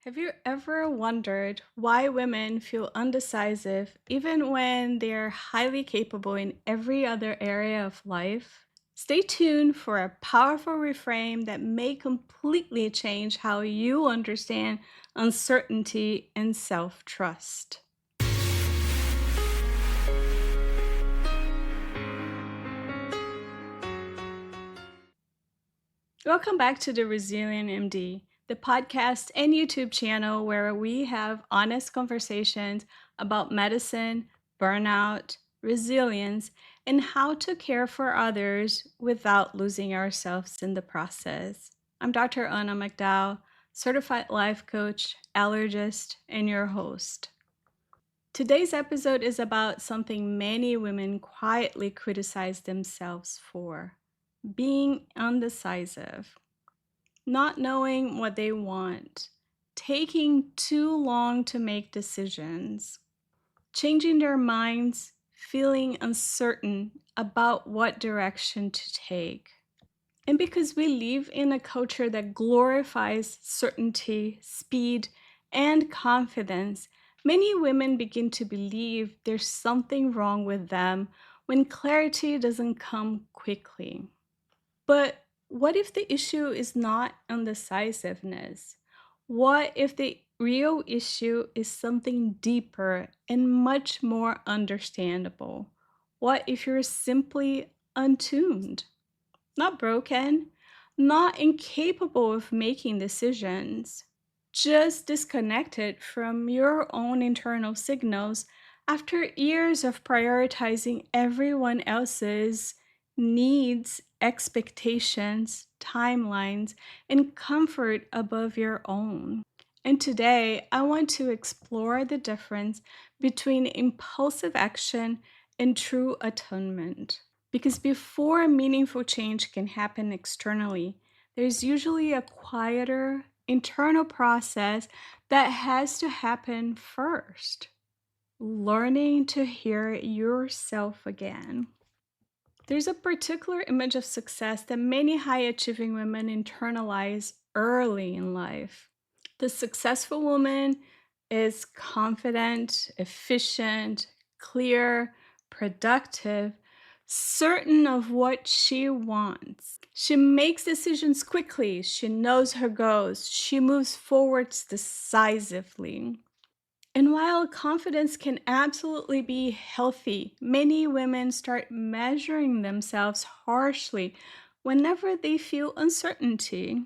Have you ever wondered why women feel undecisive even when they're highly capable in every other area of life? Stay tuned for a powerful reframe that may completely change how you understand uncertainty and self trust. Welcome back to the Resilient MD, the podcast and YouTube channel where we have honest conversations about medicine, burnout, resilience, and how to care for others without losing ourselves in the process. I'm Dr. Anna McDowell, certified life coach, allergist, and your host. Today's episode is about something many women quietly criticize themselves for: being undecisive, not knowing what they want, taking too long to make decisions, changing their minds, feeling uncertain about what direction to take. And because we live in a culture that glorifies certainty, speed, and confidence, many women begin to believe there's something wrong with them when clarity doesn't come quickly. But what if the issue is not undecisiveness? What if the real issue is something deeper and much more understandable? What if you're simply untuned? Not broken, not incapable of making decisions, just disconnected from your own internal signals after years of prioritizing everyone else's needs, expectations, timelines, and comfort above your own. And today, I want to explore the difference between impulsive action and true atonement. Because before meaningful change can happen externally, there's usually a quieter internal process that has to happen first. Learning to hear yourself again. There's a particular image of success that many high achieving women internalize early in life. The successful woman is confident, efficient, clear, productive, certain of what she wants. She makes decisions quickly, she knows her goals, she moves forwards decisively. And while confidence can absolutely be healthy, many women start measuring themselves harshly whenever they feel uncertainty.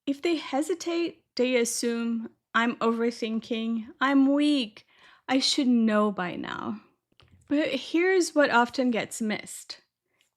If they hesitate, they assume, I'm overthinking, I'm weak, I should know by now. But here's what often gets missed: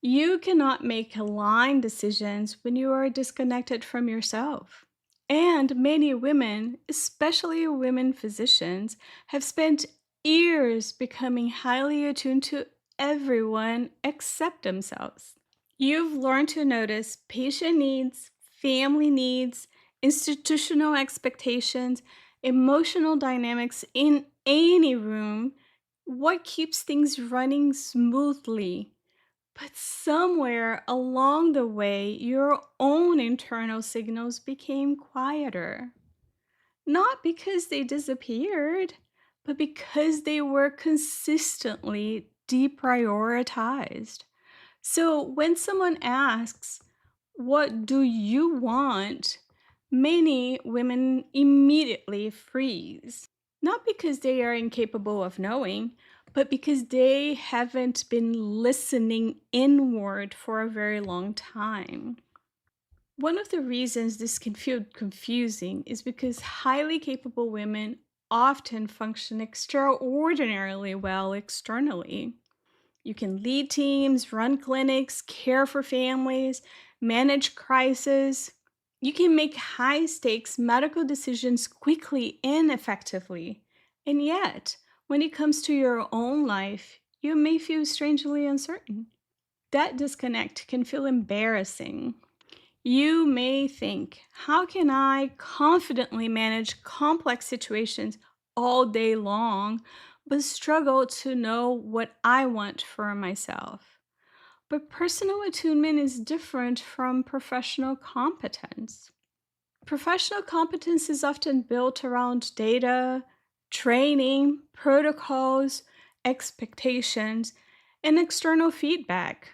you cannot make aligned decisions when you are disconnected from yourself. And many women, especially women physicians, have spent years becoming highly attuned to everyone except themselves. You've learned to notice patient needs, family needs, institutional expectations, emotional dynamics in any room, what keeps things running smoothly. But somewhere along the way, your own internal signals became quieter. Not because they disappeared, but because they were consistently deprioritized. So when someone asks, what do you want? Many women immediately freeze. Not because they are incapable of knowing, but because they haven't been listening inward for a very long time. One of the reasons this can feel confusing is because highly capable women often function extraordinarily well externally. You can lead teams, run clinics, care for families, manage crises. You can make high stakes medical decisions quickly and effectively. And yet, when it comes to your own life, you may feel strangely uncertain. That disconnect can feel embarrassing. You may think, how can I confidently manage complex situations all day long, but struggle to know what I want for myself? But personal attunement is different from professional competence. Professional competence is often built around data, training, protocols, expectations, and external feedback.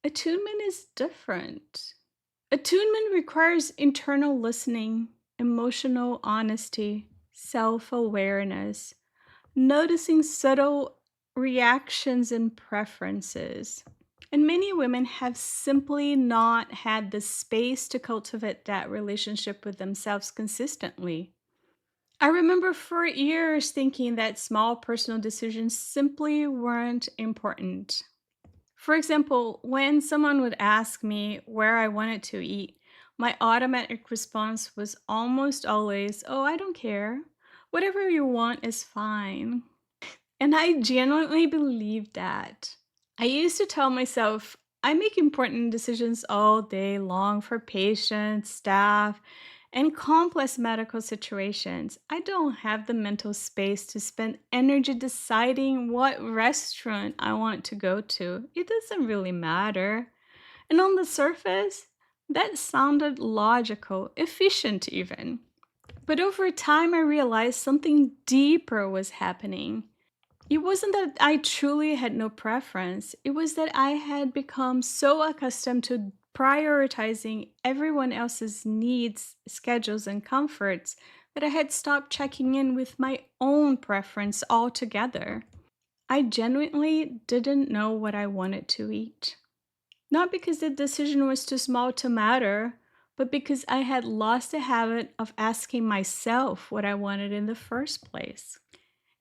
Attunement is different. Attunement requires internal listening, emotional honesty, self awareness, noticing subtle reactions and preferences. And many women have simply not had the space to cultivate that relationship with themselves consistently. I remember for years thinking that small personal decisions simply weren't important. For example, when someone would ask me where I wanted to eat, my automatic response was almost always, "Oh, I don't care. Whatever you want is fine." And I genuinely believed that. I used to tell myself, I make important decisions all day long for patients, staff, and complex medical situations. I don't have the mental space to spend energy deciding what restaurant I want to go to. It doesn't really matter. And on the surface, that sounded logical, efficient even. But over time, I realized something deeper was happening. It wasn't that I truly had no preference. It was that I had become so accustomed to prioritizing everyone else's needs, schedules, and comforts that I had stopped checking in with my own preference altogether. I genuinely didn't know what I wanted to eat. Not because the decision was too small to matter, but because I had lost the habit of asking myself what I wanted in the first place.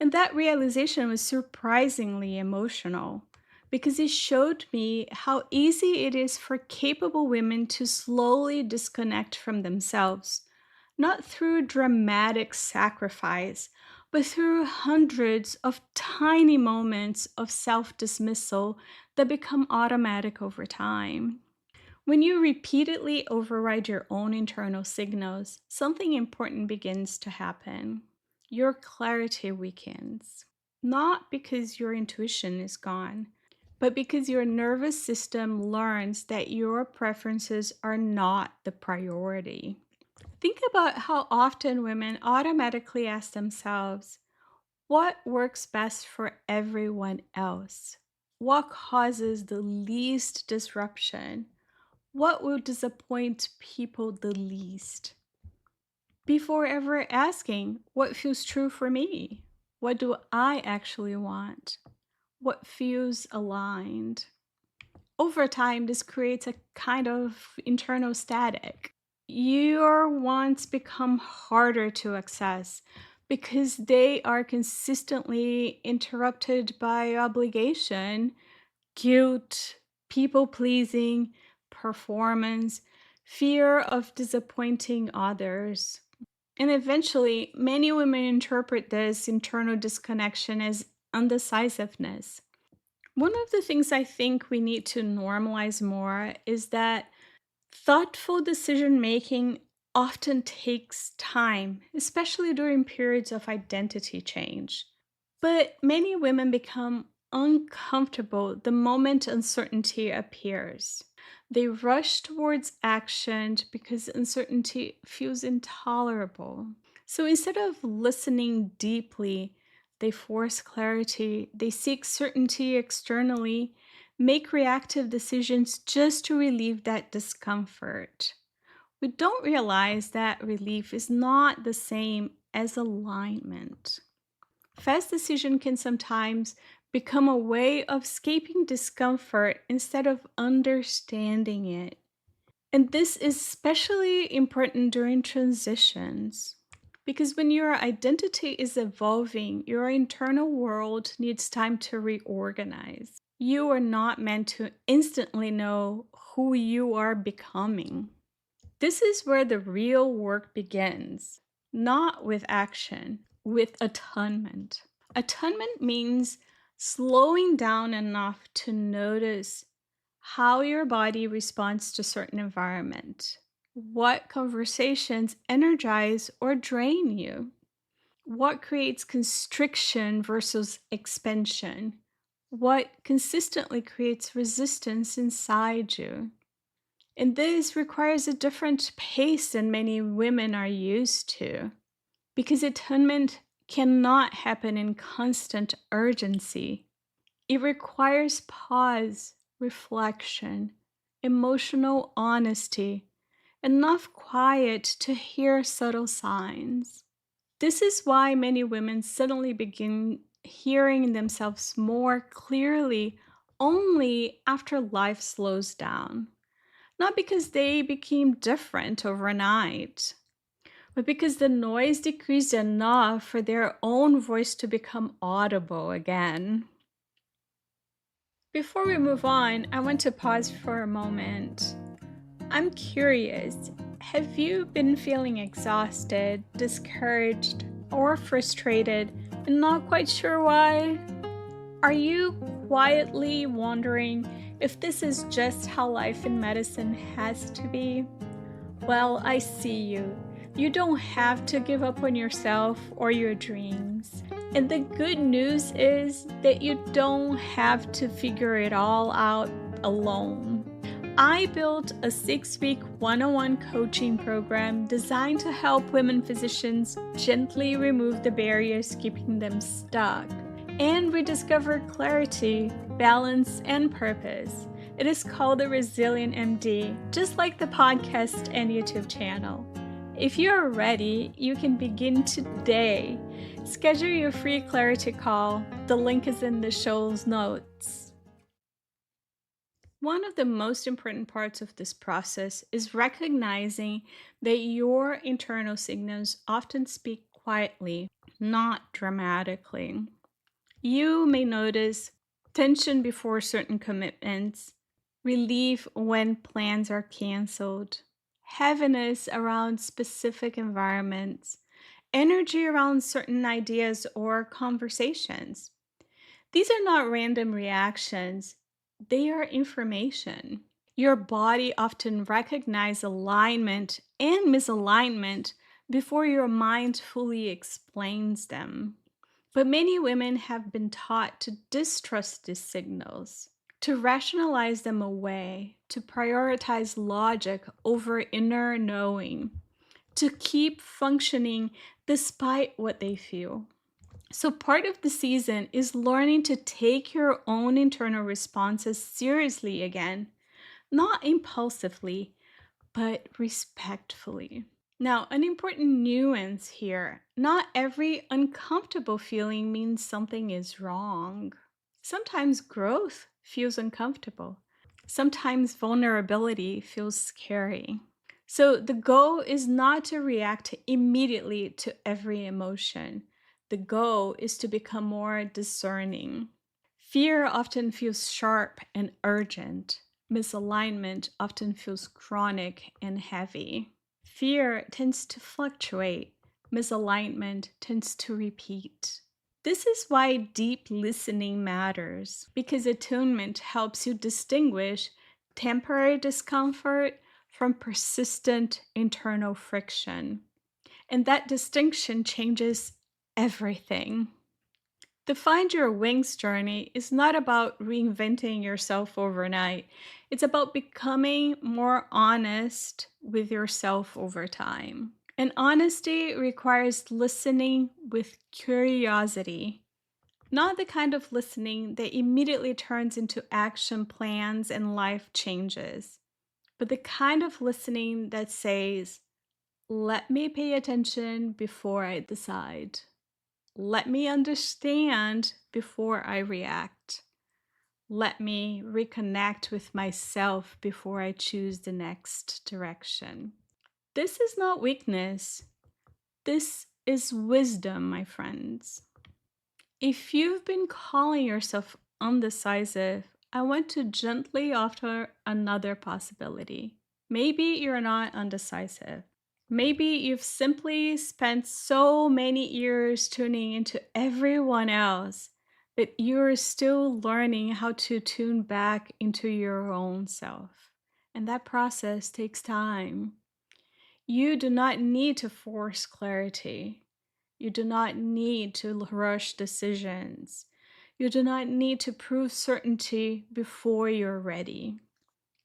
And that realization was surprisingly emotional because it showed me how easy it is for capable women to slowly disconnect from themselves, not through dramatic sacrifice, but through hundreds of tiny moments of self dismissal that become automatic over time. When you repeatedly override your own internal signals, something important begins to happen. Your clarity weakens. Not because your intuition is gone, but because your nervous system learns that your preferences are not the priority. Think about how often women automatically ask themselves, what works best for everyone else? What causes the least disruption? What will disappoint people the least? Before ever asking, what feels true for me? What do I actually want? What feels aligned? Over time, this creates a kind of internal static. Your wants become harder to access because they are consistently interrupted by obligation, guilt, people pleasing, performance, fear of disappointing others. And eventually, many women interpret this internal disconnection as undecisiveness. One of the things I think we need to normalize more is that thoughtful decision making often takes time, especially during periods of identity change. But many women become uncomfortable the moment uncertainty appears. They rush towards action because uncertainty feels intolerable. So instead of listening deeply, they force clarity, they seek certainty externally, make reactive decisions just to relieve that discomfort. We don't realize that relief is not the same as alignment. Fast decision can sometimes become a way of escaping discomfort instead of understanding it. And this is especially important during transitions. Because when your identity is evolving, your internal world needs time to reorganize. You are not meant to instantly know who you are becoming. This is where the real work begins, not with action, with atonement. Atonement means slowing down enough to notice how your body responds to certain environment, what conversations energize or drain you, what creates constriction versus expansion, what consistently creates resistance inside you. And this requires a different pace than many women are used to, because attunement cannot happen in constant urgency. It requires pause, reflection, emotional honesty, enough quiet to hear subtle signs. This is why many women suddenly begin hearing themselves more clearly only after life slows down. Not because they became different overnight, but because the noise decreased enough for their own voice to become audible again. Before we move on, I want to pause for a moment. I'm curious, have you been feeling exhausted, discouraged, or frustrated and not quite sure why? Are you quietly wondering if this is just how life in medicine has to be? Well, I see you. You don't have to give up on yourself or your dreams. And the good news is that you don't have to figure it all out alone. I built a 6-week one-on-one coaching program designed to help women physicians gently remove the barriers keeping them stuck and rediscover clarity, balance, and purpose. It is called the Resilient MD, just like the podcast and YouTube channel. If you're ready, you can begin today. Schedule your free clarity call. The link is in the show's notes. One of the most important parts of this process is recognizing that your internal signals often speak quietly, not dramatically. You may notice tension before certain commitments, relief when plans are canceled, heaviness around specific environments, energy around certain ideas or conversations. These are not random reactions, they are information. Your body often recognizes alignment and misalignment before your mind fully explains them. But many women have been taught to distrust these signals, to rationalize them away, to prioritize logic over inner knowing, to keep functioning despite what they feel. So, part of the season is learning to take your own internal responses seriously again, not impulsively, but respectfully. Now, an important nuance here: not every uncomfortable feeling means something is wrong. Sometimes growth feels uncomfortable. Sometimes vulnerability feels scary. So, the goal is not to react immediately to every emotion. The goal is to become more discerning. Fear often feels sharp and urgent. Misalignment often feels chronic and heavy. Fear tends to fluctuate. Misalignment tends to repeat. This is why deep listening matters, because attunement helps you distinguish temporary discomfort from persistent internal friction. And that distinction changes everything. The Find Your Wings journey is not about reinventing yourself overnight. It's about becoming more honest with yourself over time. And honesty requires listening with curiosity, not the kind of listening that immediately turns into action plans and life changes, but the kind of listening that says, let me pay attention before I decide. Let me understand before I react. Let me reconnect with myself before I choose the next direction. This is not weakness. This is wisdom, my friends. If you've been calling yourself undecisive, I want to gently offer another possibility. Maybe you're not undecisive. Maybe you've simply spent so many years tuning into everyone else that you're still learning how to tune back into your own self. And that process takes time. You do not need to force clarity. You do not need to rush decisions. You do not need to prove certainty before you're ready.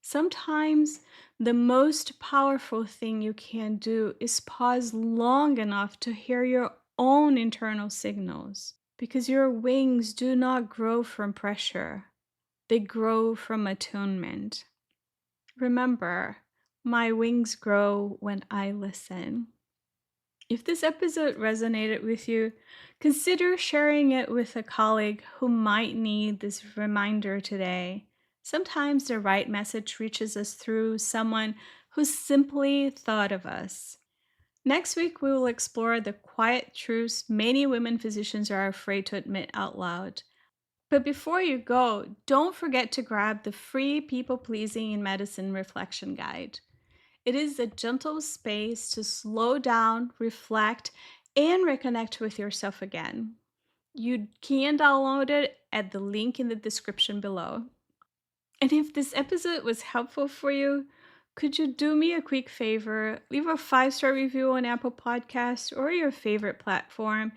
Sometimes the most powerful thing you can do is pause long enough to hear your own internal signals, because your wings do not grow from pressure, they grow from attunement. Remember, my wings grow when I listen. If this episode resonated with you, consider sharing it with a colleague who might need this reminder today. Sometimes the right message reaches us through someone who simply thought of us. Next week, we will explore the quiet truths many women physicians are afraid to admit out loud. But before you go, don't forget to grab the free People Pleasing in Medicine Reflection Guide. It is a gentle space to slow down, reflect, and reconnect with yourself again. You can download it at the link in the description below. And if this episode was helpful for you, could you do me a quick favor? Leave a 5-star review on Apple Podcasts or your favorite platform,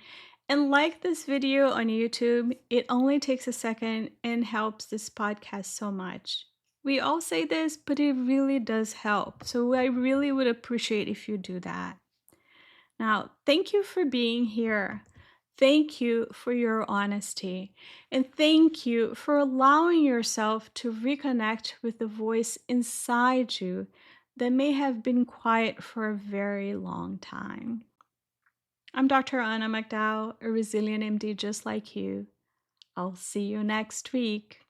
and like this video on YouTube. It only takes a second and helps this podcast so much. We all say this, but it really does help. So I really would appreciate if you do that. Now, thank you for being here. Thank you for your honesty. And thank you for allowing yourself to reconnect with the voice inside you that may have been quiet for a very long time. I'm Dr. Anna McDowell, a resilient MD just like you. I'll see you next week.